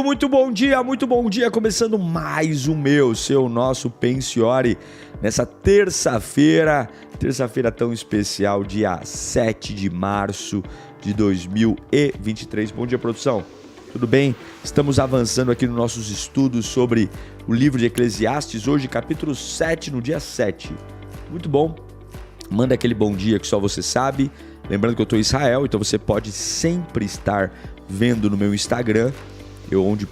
Muito bom dia, começando mais o nosso Pense e Ore, nessa terça-feira tão especial, dia 7 de março de 2023. Bom dia, produção, tudo bem? Estamos avançando aqui nos nossos estudos sobre o livro de Eclesiastes, hoje capítulo 7, no dia 7. Muito bom, manda aquele bom dia que só você sabe. Lembrando que eu estou em Israel, então você pode sempre estar vendo no meu Instagram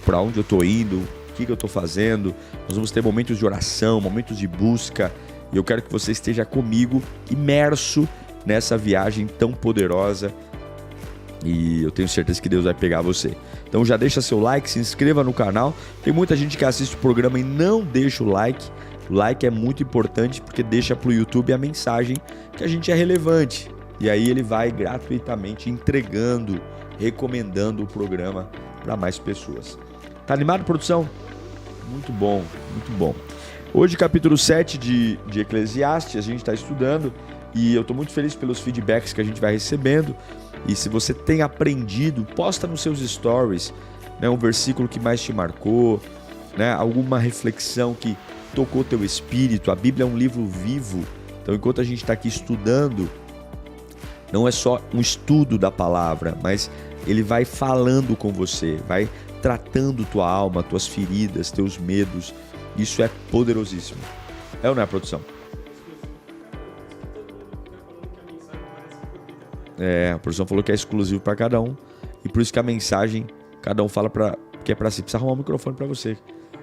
para onde eu estou indo, o que eu estou fazendo. Nós vamos ter momentos de oração, momentos de busca, e eu quero que você esteja comigo, imerso nessa viagem tão poderosa, e eu tenho certeza que Deus vai pegar você. Então já deixa seu like, se inscreva no canal. Tem muita gente que assiste o programa e não deixa o like. O like é muito importante porque deixa para o YouTube a mensagem que a gente é relevante. E aí ele vai gratuitamente entregando, recomendando o programa para mais pessoas. Tá animado, produção? Muito bom, muito bom. Hoje, capítulo 7 de Eclesiastes, a gente está estudando e eu estou muito feliz pelos feedbacks que a gente vai recebendo. E se você tem aprendido, posta nos seus stories, né, um versículo que mais te marcou, né, alguma reflexão que tocou teu espírito. A Bíblia é um livro vivo, então enquanto a gente está aqui estudando, não é só um estudo da palavra, mas ele vai falando com você, vai tratando tua alma, tuas feridas, teus medos. Isso é poderosíssimo. É ou não é, produção? A produção falou que é exclusivo para cada um, e por isso que a mensagem, cada um fala que é para si. Precisa arrumar um microfone para você,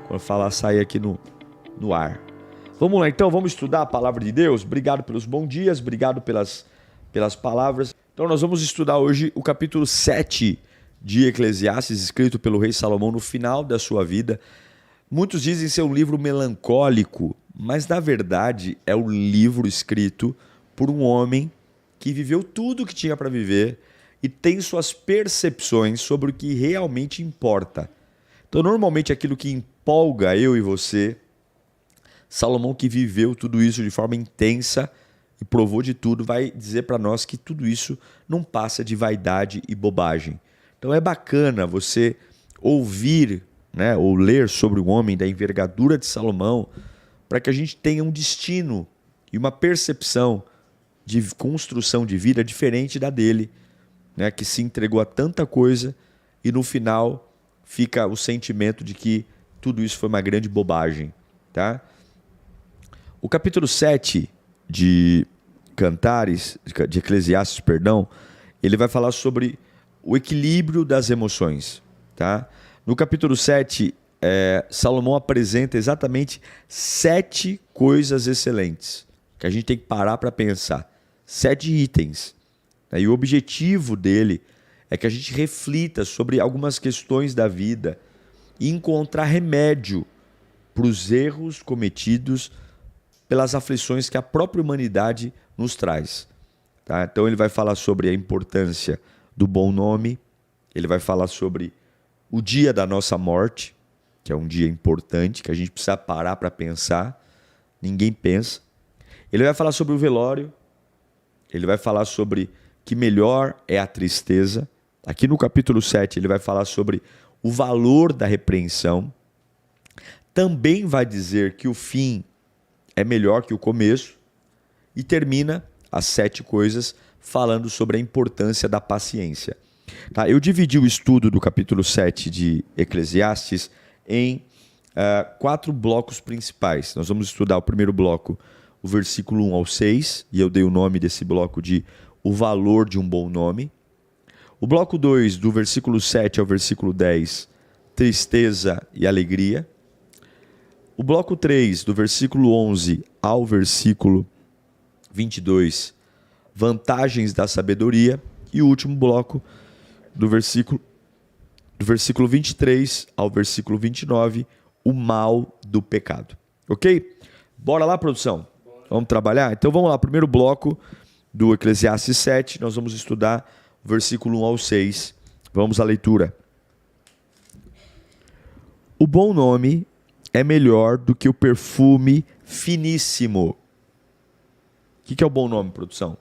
quando falar, sair aqui no ar. Vamos lá então, vamos estudar a palavra de Deus. Obrigado pelos bons dias, obrigado pelas palavras. Então nós vamos estudar hoje o capítulo 7 de Eclesiastes, escrito pelo rei Salomão no final da sua vida. Muitos dizem ser um livro melancólico, mas na verdade é um livro escrito por um homem que viveu tudo o que tinha para viver e tem suas percepções sobre o que realmente importa. Então normalmente aquilo que empolga eu e você, Salomão, que viveu tudo isso de forma intensa e provou de tudo, vai dizer para nós que tudo isso não passa de vaidade e bobagem. Então é bacana você ouvir, né, ou ler sobre o homem da envergadura de Salomão, para que a gente tenha um destino e uma percepção de construção de vida diferente da dele, né, que se entregou a tanta coisa e no final fica o sentimento de que tudo isso foi uma grande bobagem. Tá? O capítulo 7 de Eclesiastes, ele vai falar sobre o equilíbrio das emoções. Tá? No capítulo 7, Salomão apresenta exatamente 7 coisas excelentes que a gente tem que parar para pensar. 7 itens. E o objetivo dele é que a gente reflita sobre algumas questões da vida e encontrar remédio para os erros cometidos pelas aflições que a própria humanidade nos traz. Tá? Então ele vai falar sobre a importância do bom nome, ele vai falar sobre o dia da nossa morte, que é um dia importante, que a gente precisa parar para pensar, ninguém pensa. Ele vai falar sobre o velório, ele vai falar sobre que melhor é a tristeza. Aqui no capítulo 7 ele vai falar sobre o valor da repreensão. Também vai dizer que o fim é melhor que o começo, e termina as 7 coisas falando sobre a importância da paciência. Tá? Eu dividi o estudo do capítulo 7 de Eclesiastes em 4 blocos principais. Nós vamos estudar o primeiro bloco, o versículo 1 ao 6, e eu dei o nome desse bloco de O Valor de um Bom Nome. O bloco 2, do versículo 7 ao versículo 10, Tristeza e Alegria. O bloco 3, do versículo 11 ao versículo 22, Vantagens da Sabedoria. E o último bloco, do versículo 23 ao versículo 29, O Mal do Pecado. Ok? Bora lá, produção? Vamos trabalhar? Então vamos lá, primeiro bloco do Eclesiastes 7, nós vamos estudar o versículo 1 ao 6. Vamos à leitura. O bom nome é melhor do que o perfume finíssimo. O que é o bom nome, produção?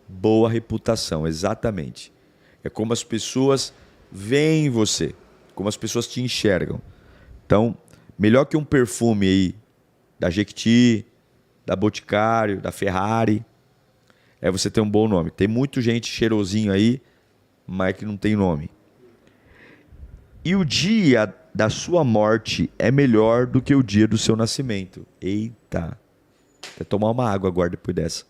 Boa reputação, exatamente. É como as pessoas veem você. como as pessoas te enxergam. Então, melhor que um perfume aí da Jequiti, da Boticário, da Ferrari, é você ter um bom nome. Tem muita gente cheirosinho aí, mas que não tem nome. E o dia da sua morte é melhor do que o dia do seu nascimento. Eita. Vou tomar uma água agora depois dessa.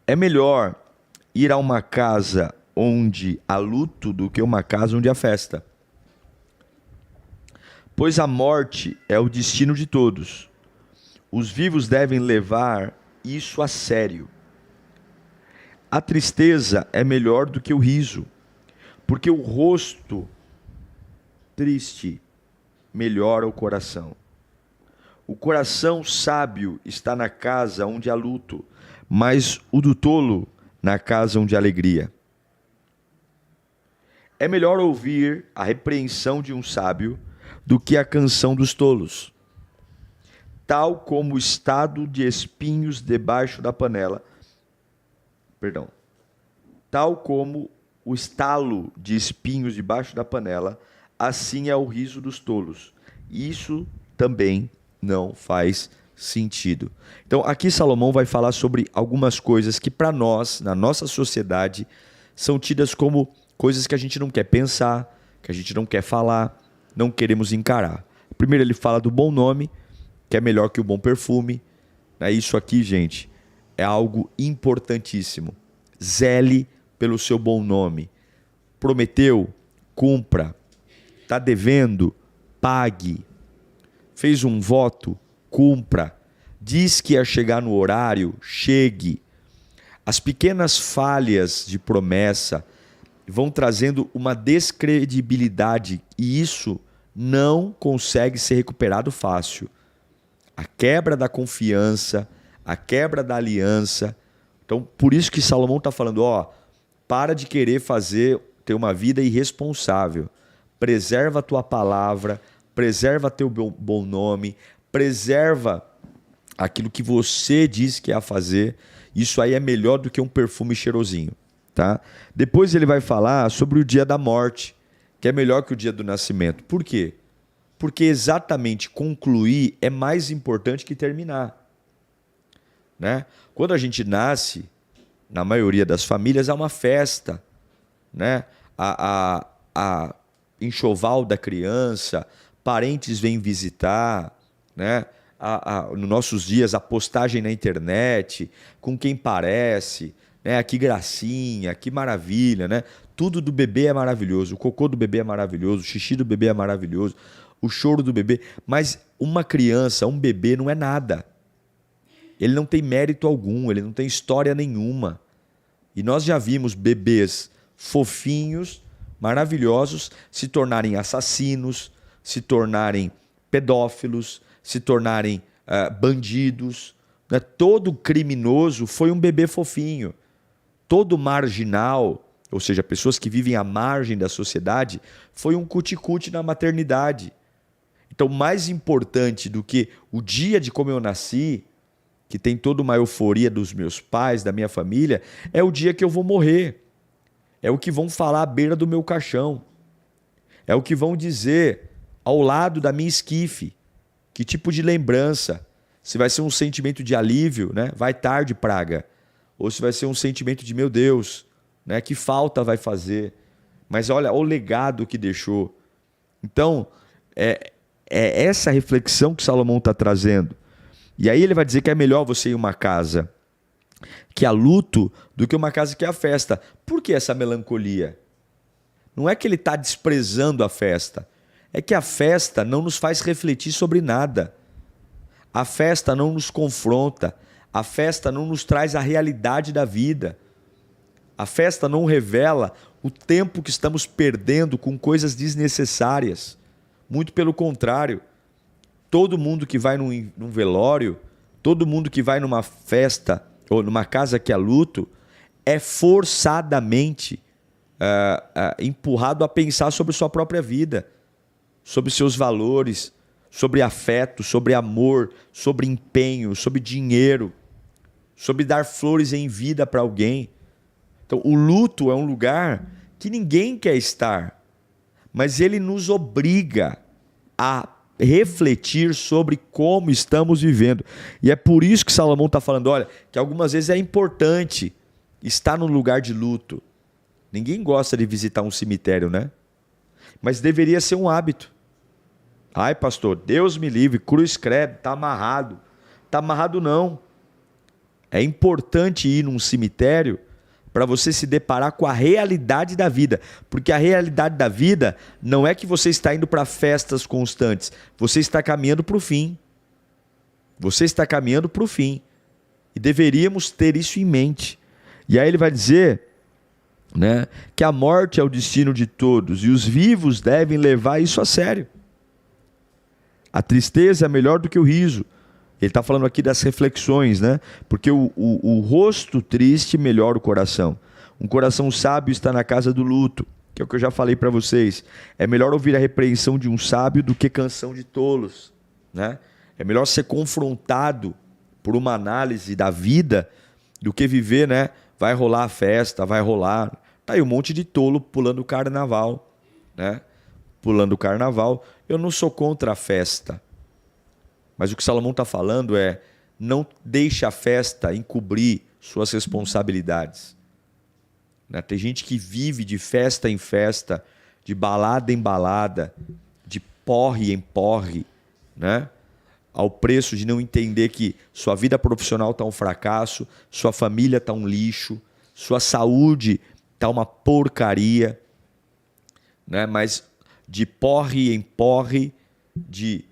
É melhor ir a uma casa onde há luto do que uma casa onde há festa. Pois a morte é o destino de todos. Os vivos devem levar isso a sério. A tristeza é melhor do que o riso, porque o rosto triste melhora o coração. O coração sábio está na casa onde há luto, mas o do tolo na casa onde há alegria. É melhor ouvir a repreensão de um sábio do que a canção dos tolos. Tal como o estado de espinhos debaixo da panela. Tal como o estalo de espinhos debaixo da panela, assim é o riso dos tolos. Isso também não faz sentido. Então, aqui Salomão vai falar sobre algumas coisas que para nós, na nossa sociedade, são tidas como coisas que a gente não quer pensar, que a gente não quer falar, não queremos encarar. Primeiro ele fala do bom nome, que é melhor que o bom perfume. Isso aqui, gente, é algo importantíssimo. Zele pelo seu bom nome. Prometeu, cumpra. Está devendo, pague. Fez um voto, cumpra. Diz que ia chegar no horário, chegue. As pequenas falhas de promessa vão trazendo uma descredibilidade e isso não consegue ser recuperado fácil. A quebra da confiança, a quebra da aliança. Então, por isso que Salomão está falando, para de querer ter uma vida irresponsável. Preserva a tua palavra, preserva teu bom nome, preserva aquilo que você diz que é a fazer. Isso aí é melhor do que um perfume cheirosinho. Tá? Depois ele vai falar sobre o dia da morte, que é melhor que o dia do nascimento. Por quê? Porque exatamente concluir é mais importante que terminar. Né? Quando a gente nasce, na maioria das famílias, há uma festa. Né? A enxoval da criança, parentes vêm visitar, né? Nos nossos dias, a postagem na internet, com quem parece, né? Que gracinha, que maravilha, né? Tudo do bebê é maravilhoso, o cocô do bebê é maravilhoso, o xixi do bebê é maravilhoso, o choro do bebê, mas uma criança, um bebê não é nada. Ele não tem mérito algum, ele não tem história nenhuma. E nós já vimos bebês fofinhos, maravilhosos, se tornarem assassinos, se tornarem pedófilos, se tornarem bandidos. Né? Todo criminoso foi um bebê fofinho. Todo marginal, ou seja, pessoas que vivem à margem da sociedade, foi um cuticute na maternidade. Então, mais importante do que o dia de como eu nasci, que tem toda uma euforia dos meus pais, da minha família, é o dia que eu vou morrer. É o que vão falar à beira do meu caixão. É o que vão dizer ao lado da minha esquife. Que tipo de lembrança? Se vai ser um sentimento de alívio, né? Vai tarde, praga. Ou se vai ser um sentimento de, meu Deus, né? Que falta vai fazer. Mas olha o legado que deixou. Então, é essa reflexão que Salomão está trazendo. E aí ele vai dizer que é melhor você ir a uma casa que há luto do que uma casa que há festa. Por que essa melancolia? Não é que ele está desprezando a festa. É que a festa não nos faz refletir sobre nada. A festa não nos confronta. A festa não nos traz a realidade da vida. A festa não revela o tempo que estamos perdendo com coisas desnecessárias. Muito pelo contrário. Todo mundo que vai num velório, todo mundo que vai numa festa ou numa casa que há luto, é forçadamente empurrado a pensar sobre sua própria vida, sobre seus valores, sobre afeto, sobre amor, sobre empenho, sobre dinheiro, sobre dar flores em vida para alguém. Então, o luto é um lugar que ninguém quer estar, mas ele nos obriga a refletir sobre como estamos vivendo. E é por isso que Salomão está falando, olha, que algumas vezes é importante estar no lugar de luto. Ninguém gosta de visitar um cemitério, né? Mas deveria ser um hábito. Ai, pastor, Deus me livre, cruz credo, está amarrado. Está amarrado não. É importante ir num cemitério para você se deparar com a realidade da vida. Porque a realidade da vida não é que você está indo para festas constantes. Você está caminhando para o fim. Você está caminhando para o fim. E deveríamos ter isso em mente. E aí ele vai dizer, né, que a morte é o destino de todos e os vivos devem levar isso a sério. A tristeza é melhor do que o riso. Ele está falando aqui das reflexões, né? Porque o rosto triste melhora o coração. Um coração sábio está na casa do luto, que é o que eu já falei para vocês. É melhor ouvir a repreensão de um sábio do que canção de tolos, né? É melhor ser confrontado por uma análise da vida do que viver, né? Vai rolar a festa, vai rolar. Tá aí um monte de tolo pulando o carnaval, né? Pulando o carnaval. Eu não sou contra a festa. Mas o que Salomão está falando é, não deixe a festa encobrir suas responsabilidades. Né? Tem gente que vive de festa em festa, de balada em balada, de porre em porre, né? Ao preço de não entender que sua vida profissional está um fracasso, sua família está um lixo, sua saúde está uma porcaria, né? Mas de porre em porre, de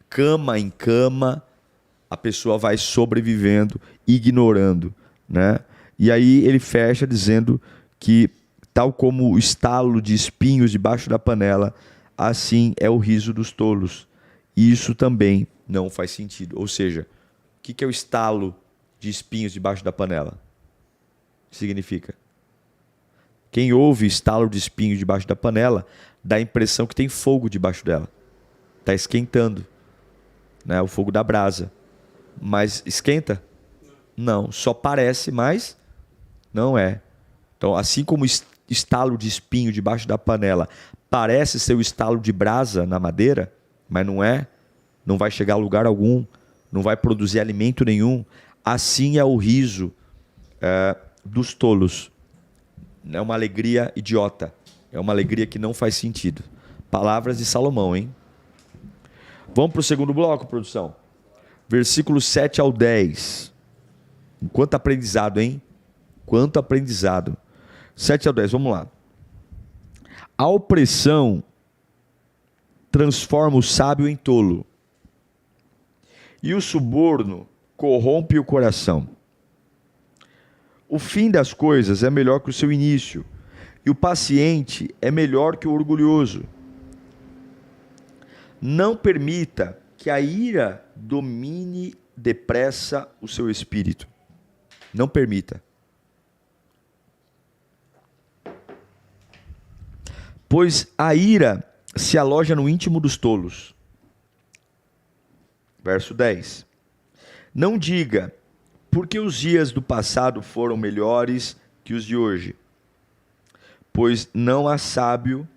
cama em cama, a pessoa vai sobrevivendo, ignorando, né? E aí ele fecha dizendo que, tal como o estalo de espinhos debaixo da panela, assim é o riso dos tolos. E isso também não faz sentido. Ou seja, o que é o estalo de espinhos debaixo da panela? Significa? Quem ouve estalo de espinhos debaixo da panela, dá a impressão que tem fogo debaixo dela. Está esquentando. Né, o fogo da brasa. Mas esquenta? Não, só parece, mas não é. Então, assim como estalo de espinho debaixo da panela parece ser o estalo de brasa na madeira, mas não é, não vai chegar a lugar algum, não vai produzir alimento nenhum, assim é o riso dos tolos. É uma alegria idiota, é uma alegria que não faz sentido. Palavras de Salomão, hein? Vamos para o segundo bloco, produção. Versículos 7 ao 10. Quanto aprendizado, hein? Quanto aprendizado. 7 ao 10, vamos lá. A opressão transforma o sábio em tolo, e o suborno corrompe o coração. O fim das coisas é melhor que o seu início, e o paciente é melhor que o orgulhoso. Não permita que a ira domine depressa o seu espírito. Não permita. Pois a ira se aloja no íntimo dos tolos. Verso 10. Não diga, porque os dias do passado foram melhores que os de hoje. Pois não é sábio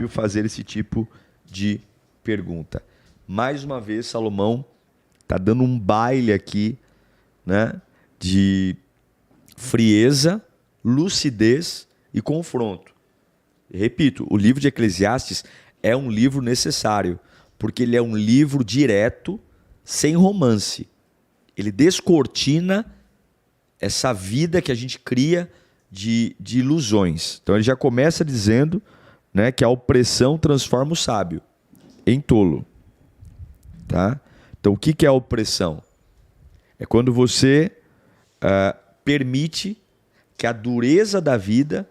fazer esse tipo de pergunta. Mais uma vez, Salomão está dando um baile aqui, né, de frieza, lucidez e confronto. Repito, o livro de Eclesiastes é um livro necessário, porque ele é um livro direto, sem romance. Ele descortina essa vida que a gente cria de ilusões. Então ele já começa dizendo, né, que a opressão transforma o sábio em tolo. Tá? Então o que é a opressão? É quando você permite que a dureza da vida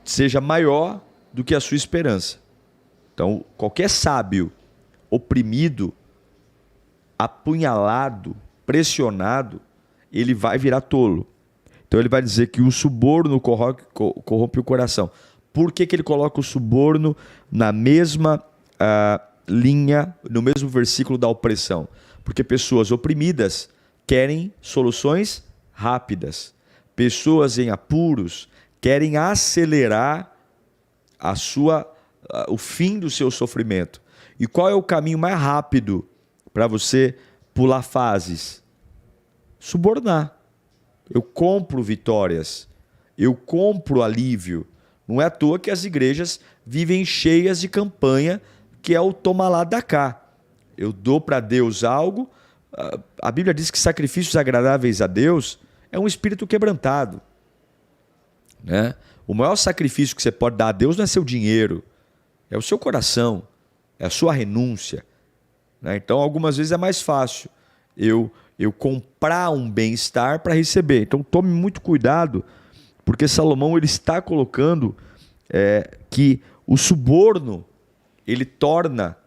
seja maior do que a sua esperança. Então, qualquer sábio oprimido, apunhalado, pressionado, ele vai virar tolo. Então ele vai dizer que o suborno corrompe o coração. Por que ele coloca o suborno na mesma linha, no mesmo versículo da opressão? Porque pessoas oprimidas querem soluções rápidas. pessoas em apuros querem acelerar o fim do seu sofrimento. E qual é o caminho mais rápido para você pular fases? Subornar. Eu compro vitórias, eu compro alívio. Não é à toa que as igrejas vivem cheias de campanha, que é o toma lá dá cá. Eu dou para Deus algo. A Bíblia diz que sacrifícios agradáveis a Deus é um espírito quebrantado, né? O maior sacrifício que você pode dar a Deus não é seu dinheiro, é o seu coração, é a sua renúncia, né? Então, algumas vezes é mais fácil eu comprar um bem-estar para receber. Então, tome muito cuidado, porque Salomão ele está colocando que o suborno ele torna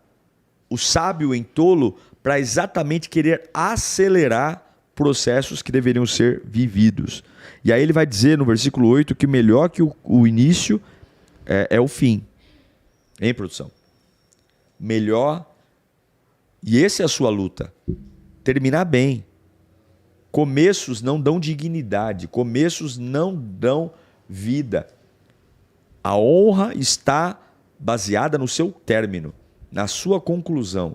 o sábio em tolo para exatamente querer acelerar processos que deveriam ser vividos. E aí ele vai dizer no versículo 8 que melhor que o início é o fim. Hein, produção? Melhor, e essa é a sua luta, terminar bem. Começos não dão dignidade, começos não dão vida. A honra está baseada no seu término, na sua conclusão.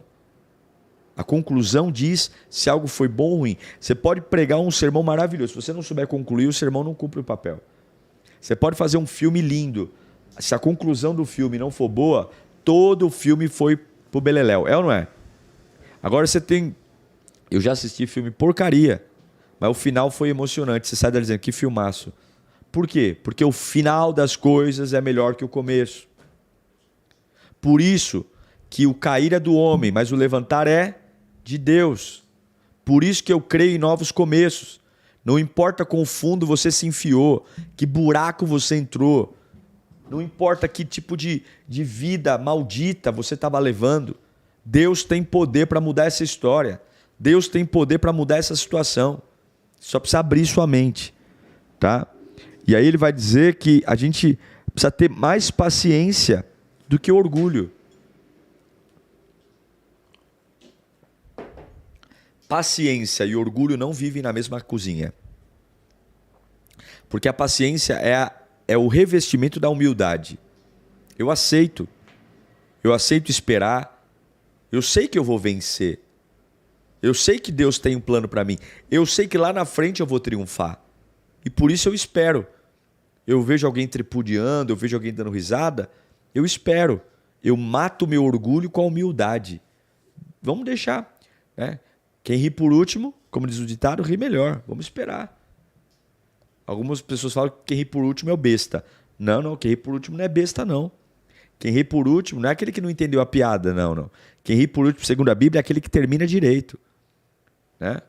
A conclusão diz se algo foi bom ou ruim. Você pode pregar um sermão maravilhoso. Se você não souber concluir, o sermão não cumpre o papel. Você pode fazer um filme lindo. Se a conclusão do filme não for boa, todo o filme foi pro beleléu. É ou não é? Agora você tem... Eu já assisti filme porcaria, mas o final foi emocionante. Você sai dali dizendo, que filmaço. Por quê? Porque o final das coisas é melhor que o começo. Por isso que o cair é do homem, mas o levantar é de Deus. Por isso que eu creio em novos começos. Não importa quão fundo você se enfiou, que buraco você entrou, não importa que tipo de vida maldita você estava levando, Deus tem poder para mudar essa história. Deus tem poder para mudar essa situação. Só precisa abrir sua mente, tá? E aí ele vai dizer que a gente precisa ter mais paciência do que orgulho. Paciência e orgulho não vivem na mesma cozinha. Porque a paciência é o revestimento da humildade. Eu aceito esperar. Eu sei que eu vou vencer. Eu sei que Deus tem um plano para mim. Eu sei que lá na frente eu vou triunfar. E por isso eu espero. Eu vejo alguém tripudiando, eu vejo alguém dando risada, eu espero. Eu mato o meu orgulho com a humildade. Vamos deixar, né? Quem ri por último, como diz o ditado, ri melhor. Vamos esperar. Algumas pessoas falam que quem ri por último é o besta. Não, quem ri por último não é besta, não. Quem ri por último não é aquele que não entendeu a piada, não. Quem ri por último, segundo a Bíblia, é aquele que termina direito, né?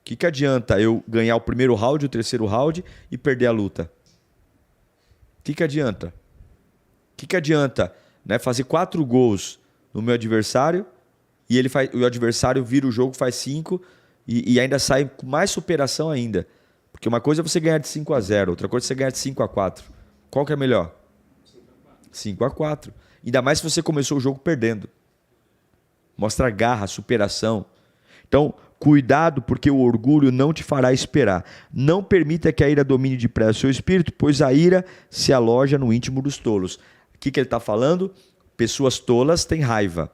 O que adianta eu ganhar o primeiro round, o terceiro round e perder a luta? O que adianta? O que adianta, né, fazer 4 gols no meu adversário e o adversário vira o jogo, faz 5 e ainda sai com mais superação ainda? Porque uma coisa é você ganhar de 5-0, outra coisa é você ganhar de 5-4. Qual que é melhor? 5-4. Ainda mais se você começou o jogo perdendo. Mostra garra, superação. Então, cuidado, porque o orgulho não te fará esperar. Não permita que a ira domine depressa o seu espírito, pois a ira se aloja no íntimo dos tolos. O que ele está falando? Pessoas tolas têm raiva.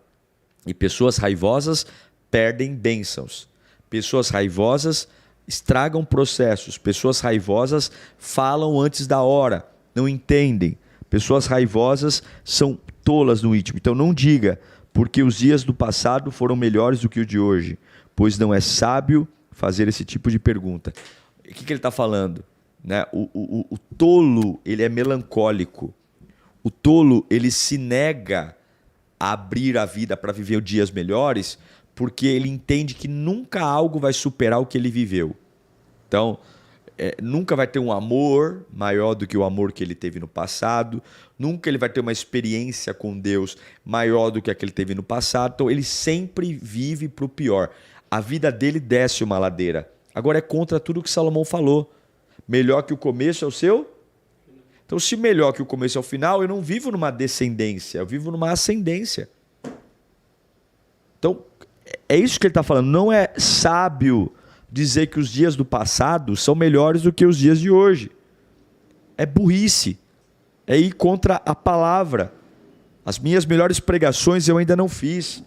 E pessoas raivosas perdem bênçãos. Pessoas raivosas estragam processos. Pessoas raivosas falam antes da hora, não entendem. Pessoas raivosas são tolas no íntimo. Então não diga, porque os dias do passado foram melhores do que o de hoje, pois não é sábio fazer esse tipo de pergunta. O que ele está falando? Né? O tolo, ele é melancólico. O tolo, ele se nega a abrir a vida para viver dias melhores, porque ele entende que nunca algo vai superar o que ele viveu. Então, nunca vai ter um amor maior do que o amor que ele teve no passado, nunca ele vai ter uma experiência com Deus maior do que a que ele teve no passado, então ele sempre vive para o pior. A vida dele desce uma ladeira. Agora é contra tudo que Salomão falou. Melhor que o começo é o seu? Então, se melhor que o começo é o final, eu não vivo numa descendência, eu vivo numa ascendência. Então, é isso que ele está falando. Não é sábio dizer que os dias do passado são melhores do que os dias de hoje. É burrice. É ir contra a palavra. As minhas melhores pregações eu ainda não fiz.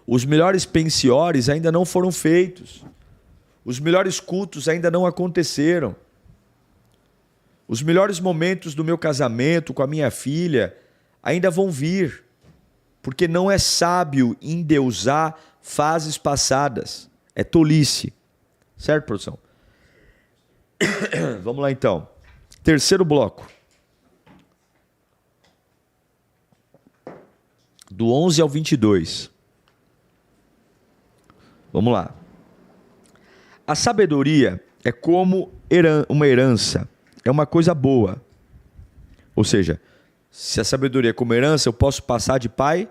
Os melhores pensiores ainda não foram feitos. Os melhores cultos ainda não aconteceram. Os melhores momentos do meu casamento com a minha filha ainda vão vir. Porque não é sábio endeusar fases passadas. É tolice. Certo, produção? Vamos lá então. Terceiro bloco. Do 11 ao 22. Vamos lá. A sabedoria é como uma herança. É uma coisa boa. Ou seja, se a sabedoria é como herança, eu posso passar de pai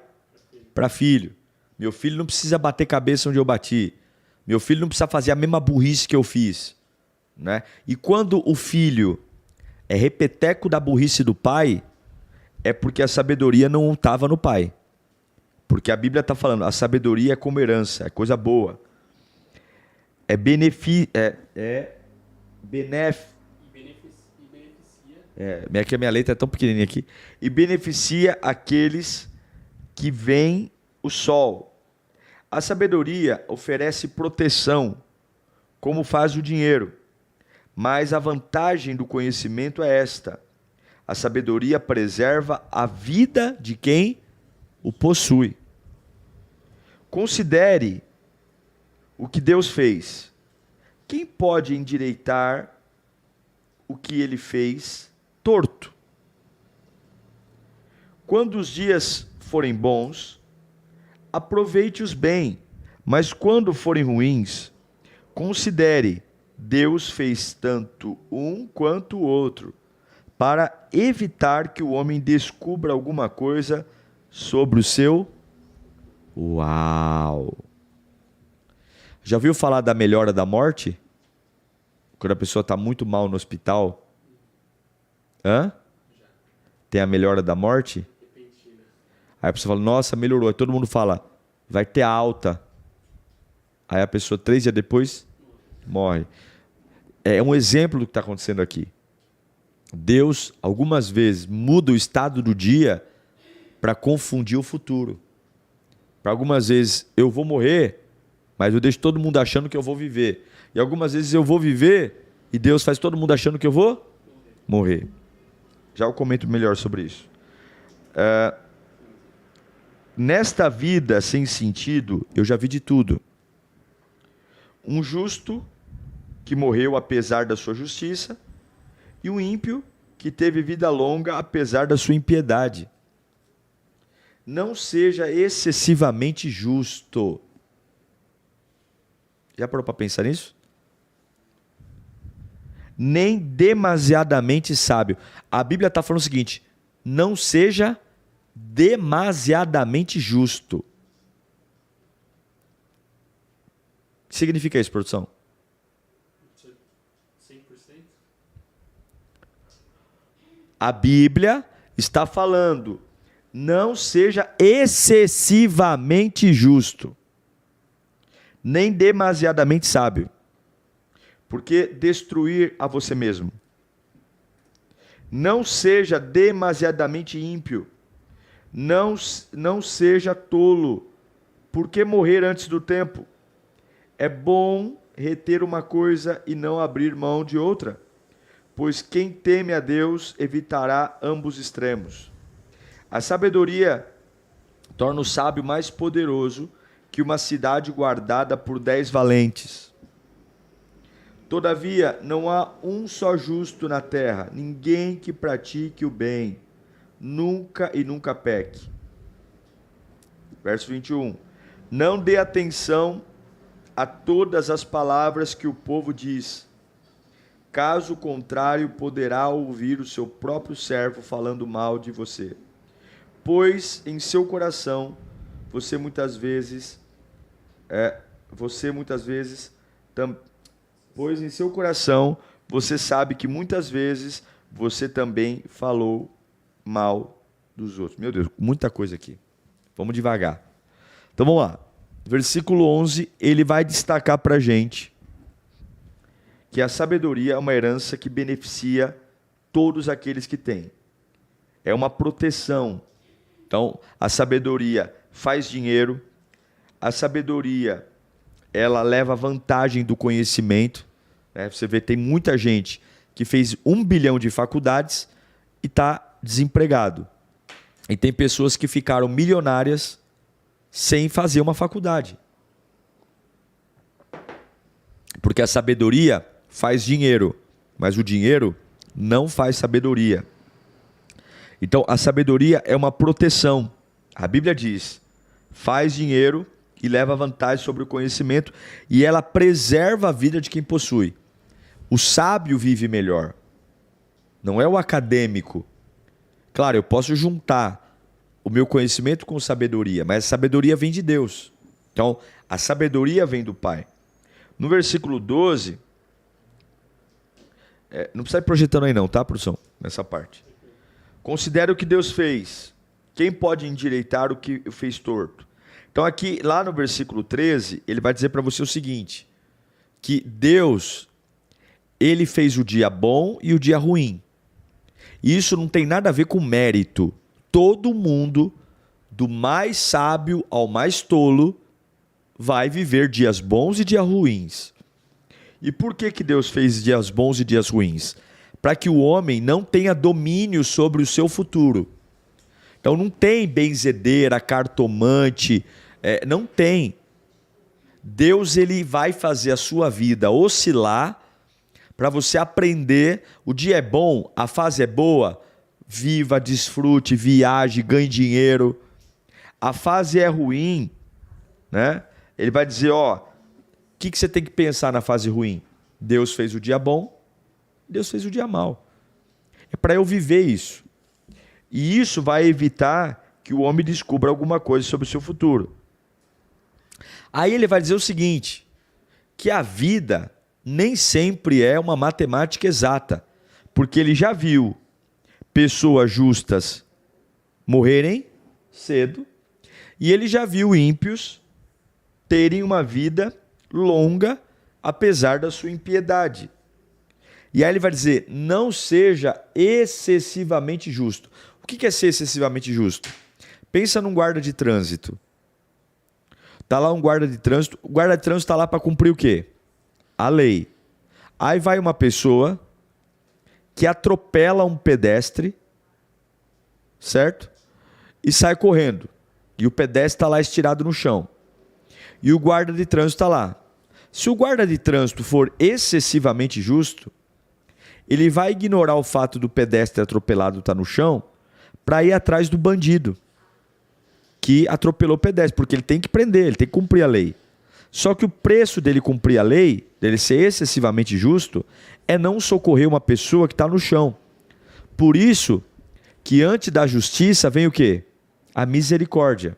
para filho. Meu filho não precisa bater cabeça onde eu bati. Meu filho não precisa fazer a mesma burrice que eu fiz. Né? E quando o filho é repeteco da burrice do pai, é porque a sabedoria não estava no pai. Porque a Bíblia está falando, a sabedoria é como herança, é coisa boa. É beneficia. A minha letra é tão pequenininha aqui. E beneficia aqueles que veem o sol. A sabedoria oferece proteção, como faz o dinheiro. Mas a vantagem do conhecimento é esta: a sabedoria preserva a vida de quem o possui. Considere o que Deus fez. Quem pode endireitar o que ele fez torto? Quando os dias forem bons, aproveite-os bem, mas quando forem ruins, considere, Deus fez tanto um quanto o outro, para evitar que o homem descubra alguma coisa sobre o seu... Uau! Já ouviu falar da melhora da morte? Quando a pessoa está muito mal no hospital. Hã? Tem a melhora da morte? Aí a pessoa fala, nossa, melhorou. Aí todo mundo fala, vai ter alta. Aí a pessoa, 3 dias depois, morre. É um exemplo do que está acontecendo aqui. Deus, algumas vezes, muda o estado do dia para confundir o futuro. Para algumas vezes eu vou morrer, mas eu deixo todo mundo achando que eu vou viver. E algumas vezes eu vou viver e Deus faz todo mundo achando que eu vou morrer. Já eu comento melhor sobre isso. Nesta vida sem sentido, eu já vi de tudo. Um justo que morreu apesar da sua justiça e um ímpio que teve vida longa apesar da sua impiedade. Não seja excessivamente justo. Já parou para pensar nisso? Nem demasiadamente sábio. A Bíblia está falando o seguinte, não seja demasiadamente justo. O que significa isso, produção? 100%? A Bíblia está falando, não seja excessivamente justo, nem demasiadamente sábio, porque destruir a você mesmo. Não seja demasiadamente ímpio, não seja tolo, porque morrer antes do tempo. É bom reter uma coisa e não abrir mão de outra, pois quem teme a Deus evitará ambos extremos. A sabedoria torna o sábio mais poderoso que uma cidade guardada por 10 valentes. Todavia, não há um só justo na terra, ninguém que pratique o bem, nunca e nunca peque. Verso 21. Não dê atenção a todas as palavras que o povo diz. Caso contrário, poderá ouvir o seu próprio servo falando mal de você. Pois em seu coração você muitas vezes pois em seu coração você sabe que muitas vezes você também falou mal dos outros. Meu Deus, muita coisa aqui. Vamos devagar. Então vamos lá. versículo 11, ele vai destacar para a gente que a sabedoria é uma herança que beneficia todos aqueles que têm. É uma proteção. Então, a sabedoria faz dinheiro, a sabedoria, ela leva vantagem do conhecimento. Né? Você vê, tem muita gente que fez 1 bilhão de faculdades e está desempregado. E tem pessoas que ficaram milionárias sem fazer uma faculdade. Porque a sabedoria faz dinheiro, mas o dinheiro não faz sabedoria. Então, a sabedoria é uma proteção. A Bíblia diz, faz dinheiro e leva vantagem sobre o conhecimento, e ela preserva a vida de quem possui. O sábio vive melhor. Não é o acadêmico. Claro, eu posso juntar o meu conhecimento com sabedoria, mas a sabedoria vem de Deus. Então, a sabedoria vem do Pai. No versículo 12, não precisa ir projetando aí não, tá, produção? Nessa parte. Considere o que Deus fez. Quem pode endireitar o que fez torto? Então aqui, lá no versículo 13, ele vai dizer para você o seguinte, que Deus, ele fez o dia bom e o dia ruim. E isso não tem nada a ver com mérito. Todo mundo, do mais sábio ao mais tolo, vai viver dias bons e dias ruins. E por que Deus fez dias bons e dias ruins? Para que o homem não tenha domínio sobre o seu futuro. Então não tem benzedeira, cartomante, não tem. Deus, ele vai fazer a sua vida oscilar para você aprender. O dia é bom, a fase é boa, viva, desfrute, viaje, ganhe dinheiro. A fase é ruim, né? Ele vai dizer, o que você tem que pensar na fase ruim? Deus fez o dia bom, Deus fez o dia mal. É para eu viver isso. E isso vai evitar que o homem descubra alguma coisa sobre o seu futuro. Aí ele vai dizer o seguinte, que a vida nem sempre é uma matemática exata, porque ele já viu pessoas justas morrerem cedo, e ele já viu ímpios terem uma vida longa, apesar da sua impiedade. E aí ele vai dizer, não seja excessivamente justo. O que é ser excessivamente justo? Pensa num guarda de trânsito. Está lá um guarda de trânsito, o guarda de trânsito está lá para cumprir o quê? A lei. Aí vai uma pessoa que atropela um pedestre, certo? E sai correndo. E o pedestre está lá estirado no chão. E o guarda de trânsito está lá. Se o guarda de trânsito for excessivamente justo, ele vai ignorar o fato do pedestre atropelado estar no chão para ir atrás do bandido que atropelou o pedestre, porque ele tem que prender, ele tem que cumprir a lei. Só que o preço dele cumprir a lei, dele ser excessivamente justo, é não socorrer uma pessoa que está no chão. Por isso que antes da justiça vem o quê? A misericórdia.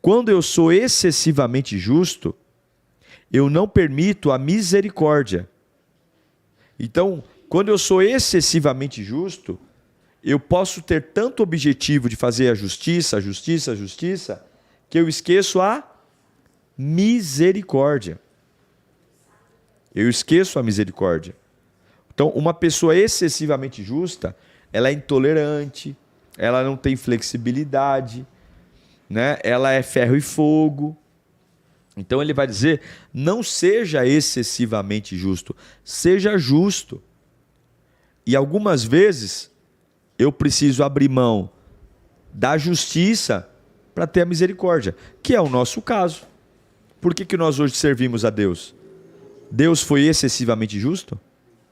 Quando eu sou excessivamente justo, eu não permito a misericórdia. Então, quando eu sou excessivamente justo, eu posso ter tanto objetivo de fazer a justiça, que eu esqueço a misericórdia. Eu esqueço a misericórdia. Então, uma pessoa excessivamente justa, ela é intolerante, ela não tem flexibilidade, né? Ela é ferro e fogo. Então ele vai dizer, não seja excessivamente justo, seja justo. E algumas vezes eu preciso abrir mão da justiça para ter a misericórdia, que é o nosso caso. Por que nós hoje servimos a Deus? Deus foi excessivamente justo?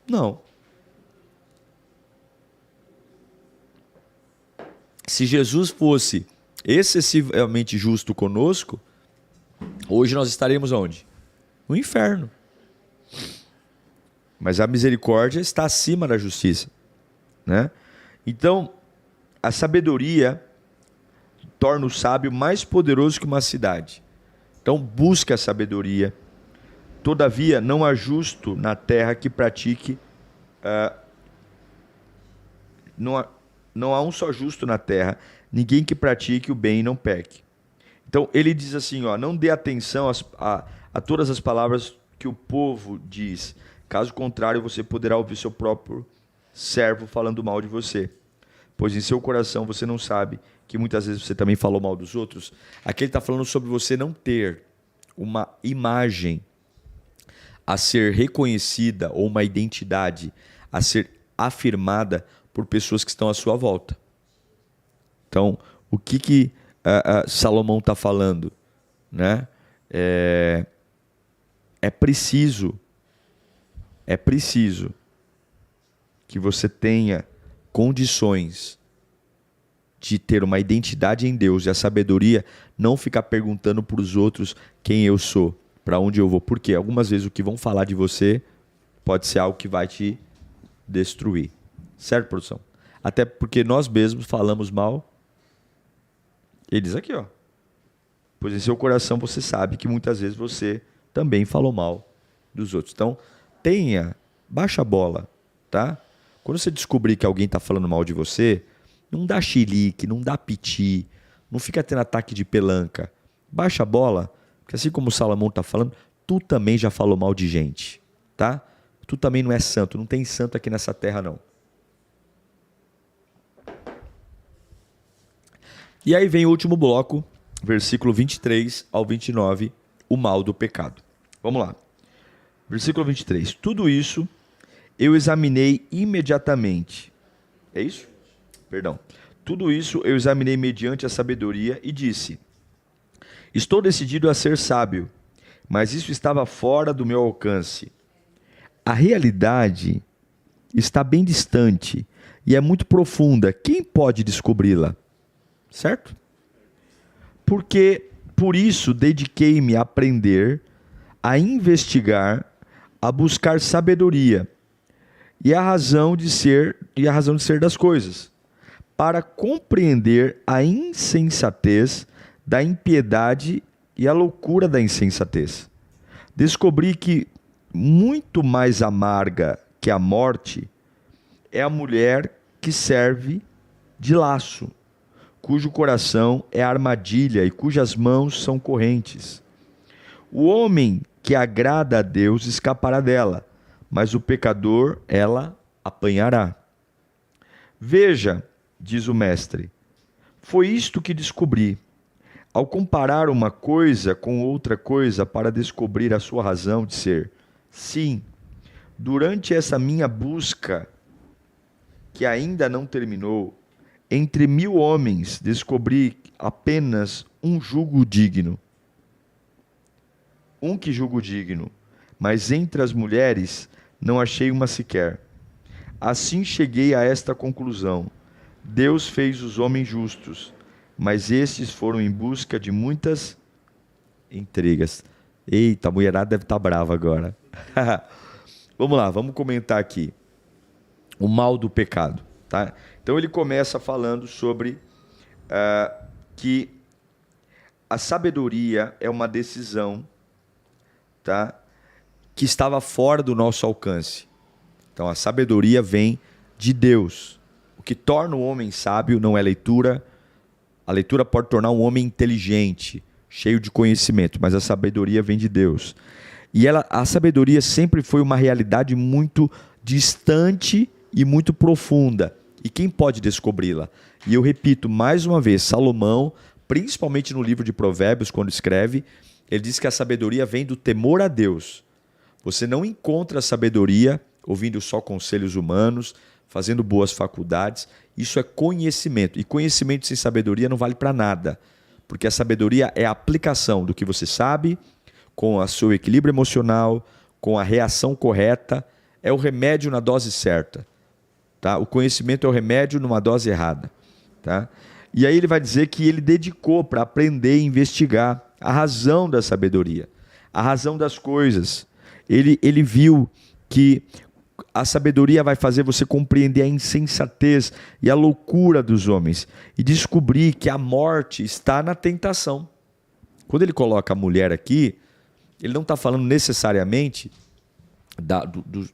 Não. Se Jesus fosse excessivamente justo conosco, hoje nós estaremos onde? No inferno. Mas a misericórdia está acima da justiça, né? Então, a sabedoria torna o sábio mais poderoso que uma cidade. Então, busca a sabedoria. Todavia, não há justo na terra que pratique... Não há um só justo na terra, ninguém que pratique o bem e não peque. Então ele diz assim, ó, não dê atenção a todas as palavras que o povo diz. Caso contrário, você poderá ouvir seu próprio servo falando mal de você. Pois em seu coração você não sabe que muitas vezes você também falou mal dos outros. Aqui ele está falando sobre você não ter uma imagem a ser reconhecida ou uma identidade a ser afirmada por pessoas que estão à sua volta. Então, o que Salomão está falando? Né? É preciso que você tenha condições de ter uma identidade em Deus e a sabedoria não ficar perguntando para os outros quem eu sou, para onde eu vou. Porque algumas vezes o que vão falar de você pode ser algo que vai te destruir. Certo, produção? Até porque nós mesmos falamos mal. Ele diz aqui, ó. Pois em seu coração você sabe que muitas vezes você também falou mal dos outros. Então, baixa a bola, tá? Quando você descobrir que alguém está falando mal de você, não dá chilique, não dá piti, não fica tendo ataque de pelanca. Baixa a bola, porque assim como o Salomão está falando, tu também já falou mal de gente, tá? Tu também não é santo, não tem santo aqui nessa terra não. E aí vem o último bloco, versículo 23 ao 29, o mal do pecado. Vamos lá. Versículo 23. Tudo isso eu examinei imediatamente. É isso? Perdão. Tudo isso eu examinei mediante a sabedoria e disse: estou decidido a ser sábio, mas isso estava fora do meu alcance. A realidade está bem distante e é muito profunda. Quem pode descobri-la? Certo? Por isso dediquei-me a aprender, a investigar, a buscar sabedoria e a razão de ser das coisas, para compreender a insensatez da impiedade e a loucura da insensatez. Descobri que muito mais amarga que a morte é a mulher que serve de laço, cujo coração é armadilha e cujas mãos são correntes. O homem que agrada a Deus escapará dela, mas o pecador ela apanhará. Veja, diz o mestre, foi isto que descobri. Ao comparar uma coisa com outra coisa para descobrir a sua razão de ser. Sim, durante essa minha busca, que ainda não terminou, entre 1000 homens descobri apenas um julgo digno. Um que julgo digno, mas entre as mulheres não achei uma sequer. Assim cheguei a esta conclusão: Deus fez os homens justos, mas estes foram em busca de muitas intrigas. Eita, a mulherada deve estar brava agora. Vamos lá, vamos comentar aqui. O mal do pecado. Tá? Então ele começa falando sobre que a sabedoria é uma decisão, tá? Que estava fora do nosso alcance. Então a sabedoria vem de Deus. O que torna o homem sábio não é leitura. A leitura pode tornar um homem inteligente, cheio de conhecimento, mas a sabedoria vem de Deus. E a sabedoria sempre foi uma realidade muito distante e muito profunda. E quem pode descobri-la? E eu repito mais uma vez, Salomão, principalmente no livro de Provérbios, quando escreve, ele diz que a sabedoria vem do temor a Deus. Você não encontra sabedoria ouvindo só conselhos humanos, fazendo boas faculdades. Isso é conhecimento. E conhecimento sem sabedoria não vale para nada. Porque a sabedoria é a aplicação do que você sabe, com o seu equilíbrio emocional, com a reação correta. É o remédio na dose certa. Tá? O conhecimento é o remédio numa dose errada. Tá? E aí ele vai dizer que ele dedicou para aprender e investigar a razão da sabedoria, a razão das coisas. Ele viu que a sabedoria vai fazer você compreender a insensatez e a loucura dos homens e descobrir que a morte está na tentação. Quando ele coloca a mulher aqui, ele não está falando necessariamente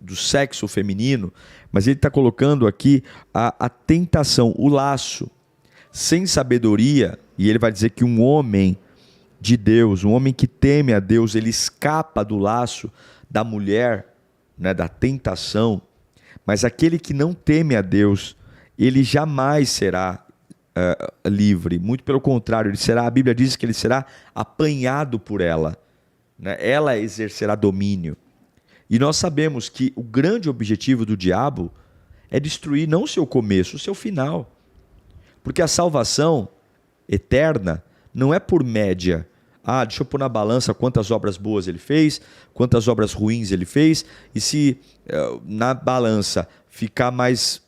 do sexo feminino, mas ele está colocando aqui a tentação, o laço. Sem sabedoria, e ele vai dizer que um homem de Deus, um homem que teme a Deus, ele escapa do laço da mulher, né, da tentação. Mas aquele que não teme a Deus, ele jamais será livre. Muito pelo contrário, a Bíblia diz que ele será apanhado por ela, né? Ela exercerá domínio. E nós sabemos que o grande objetivo do diabo é destruir não o seu começo, o seu final. Porque a salvação eterna não é por média. Deixa eu pôr na balança quantas obras boas ele fez, quantas obras ruins ele fez, e se na balança ficar mais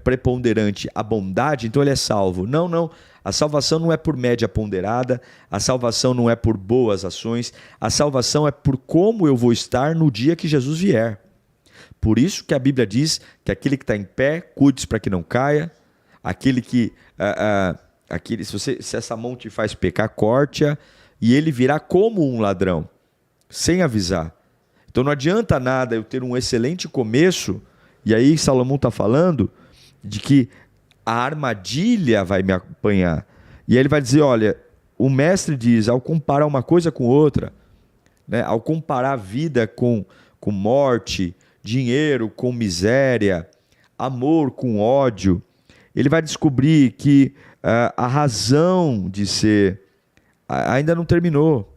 preponderante a bondade, então ele é salvo. Não, não. A salvação não é por média ponderada, a salvação não é por boas ações, a salvação é por como eu vou estar no dia que Jesus vier. Por isso que a Bíblia diz que aquele que está em pé, cuide-se para que não caia, aquele que... se essa mão te faz pecar, corte-a, e ele virá como um ladrão, sem avisar. Então não adianta nada eu ter um excelente começo, e aí Salomão está falando de que a armadilha vai me apanhar. E aí ele vai dizer, olha, o mestre diz, ao comparar uma coisa com outra, né, ao comparar a vida com morte, dinheiro com miséria, amor com ódio, ele vai descobrir que a razão de ser ainda não terminou,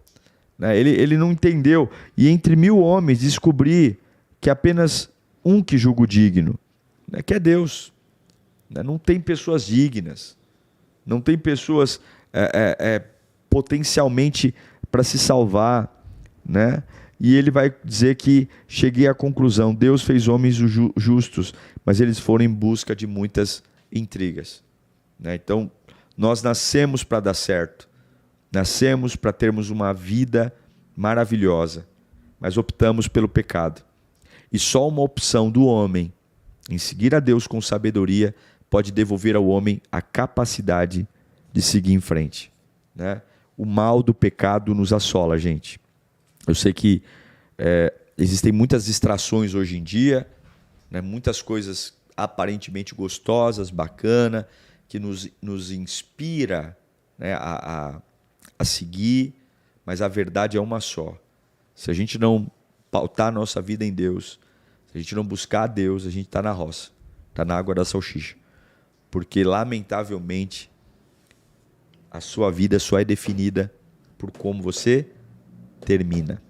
né? Ele não entendeu. E entre 1000 homens descobrir que apenas um que julga o digno, né? Que é Deus. Né? Não tem pessoas dignas, não tem pessoas potencialmente para se salvar, né? E ele vai dizer que cheguei à conclusão, Deus fez homens justos, mas eles foram em busca de muitas intrigas, né? Então, nós nascemos para dar certo, nascemos para termos uma vida maravilhosa, mas optamos pelo pecado. E só uma opção do homem em seguir a Deus com sabedoria pode devolver ao homem a capacidade de seguir em frente, né? O mal do pecado nos assola, gente. Eu sei que existem muitas distrações hoje em dia, né? Muitas coisas aparentemente gostosas, bacana, que nos inspira, né, a seguir, mas a verdade é uma só. Se a gente não pautar a nossa vida em Deus, se a gente não buscar a Deus, a gente está na roça, está na água da salsicha. Porque, lamentavelmente, a sua vida só é definida por como você termina.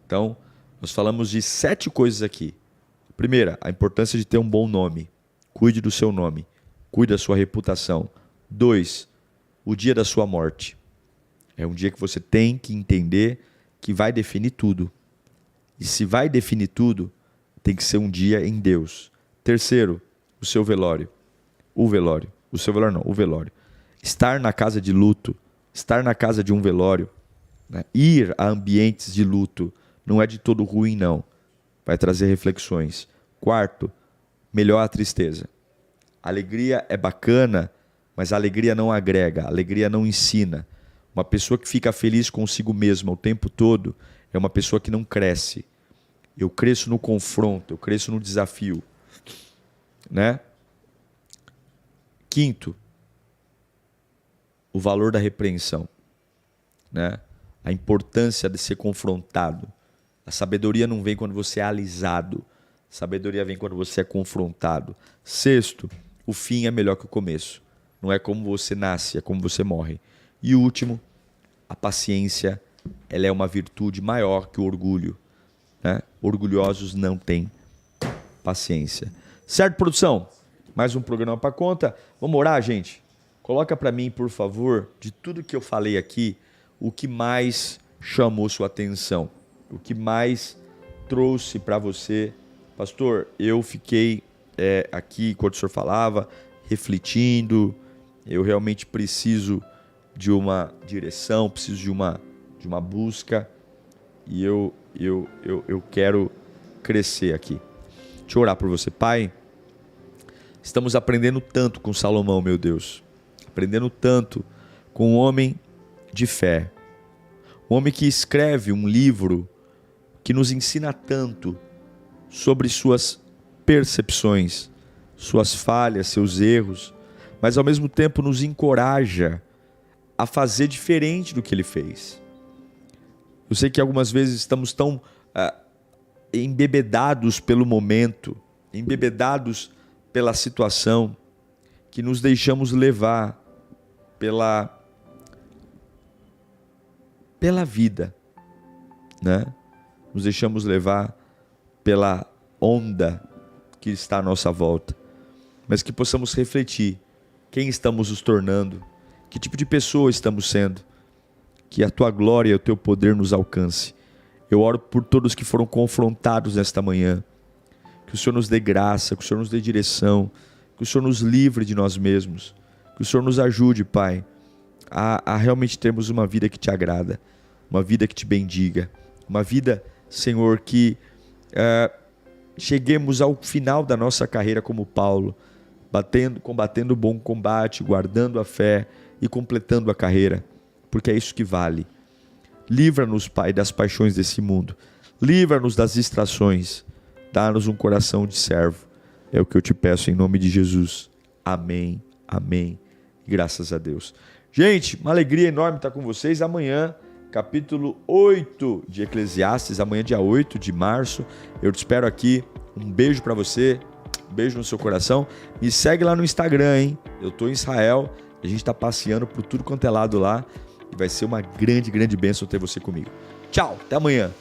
Então, nós falamos de 7 coisas aqui. Primeira, a importância de ter um bom nome. Cuide do seu nome. Cuide da sua reputação. 2, o dia da sua morte. É um dia que você tem que entender que vai definir tudo. E se vai definir tudo, tem que ser um dia em Deus. 3, o seu velório. O velório. O seu velório não, o velório. Estar na casa de luto, estar na casa de um velório, né? Ir a ambientes de luto, não é de todo ruim, não. Vai trazer reflexões. 4, melhor a tristeza. A alegria é bacana, mas a alegria não agrega, a alegria não ensina. Uma pessoa que fica feliz consigo mesma o tempo todo é uma pessoa que não cresce. Eu cresço no confronto, eu cresço no desafio, né? 5, o valor da repreensão, né? A importância de ser confrontado. A sabedoria não vem quando você é alisado. A sabedoria vem quando você é confrontado. 6, o fim é melhor que o começo. Não é como você nasce, é como você morre. E o último, a paciência, ela é uma virtude maior que o orgulho, né? Orgulhosos não têm paciência. Certo, produção? Mais um programa para conta. Vamos orar, gente? Coloca para mim, por favor, de tudo que eu falei aqui, o que mais chamou sua atenção, o que mais trouxe para você. Pastor, eu fiquei aqui, enquanto o senhor falava, refletindo, eu realmente preciso de uma direção, preciso de uma busca, e eu quero crescer aqui. Deixa eu orar por você. Pai, estamos aprendendo tanto com Salomão, meu Deus, aprendendo tanto com um homem de fé, um homem que escreve um livro que nos ensina tanto sobre suas percepções, suas falhas, seus erros, mas ao mesmo tempo nos encoraja a fazer diferente do que ele fez. Eu sei que algumas vezes estamos tão embebedados pelo momento, embebedados pela situação, que nos deixamos levar pela vida, né? Nos deixamos levar pela onda que está à nossa volta, mas que possamos refletir quem estamos nos tornando, que tipo de pessoa estamos sendo, que a tua glória e o teu poder nos alcance. Eu oro por todos que foram confrontados nesta manhã, que o Senhor nos dê graça, que o Senhor nos dê direção, que o Senhor nos livre de nós mesmos, que o Senhor nos ajude, Pai, a realmente termos uma vida que te agrada, uma vida que te bendiga, uma vida, Senhor, que cheguemos ao final da nossa carreira como Paulo, combatendo o bom combate, guardando a fé e completando a carreira, porque é isso que vale. Livra-nos, Pai, das paixões desse mundo, livra-nos das distrações, dá-nos um coração de servo, é o que eu te peço em nome de Jesus. Amém, amém, graças a Deus. Gente, uma alegria enorme estar com vocês. Amanhã, capítulo 8 de Eclesiastes, amanhã dia 8 de março, eu te espero aqui. Um beijo para você, um beijo no seu coração. Me segue lá no Instagram, hein? Eu estou em Israel, a gente está passeando por tudo quanto é lado lá e vai ser uma grande, grande bênção ter você comigo. Tchau, até amanhã.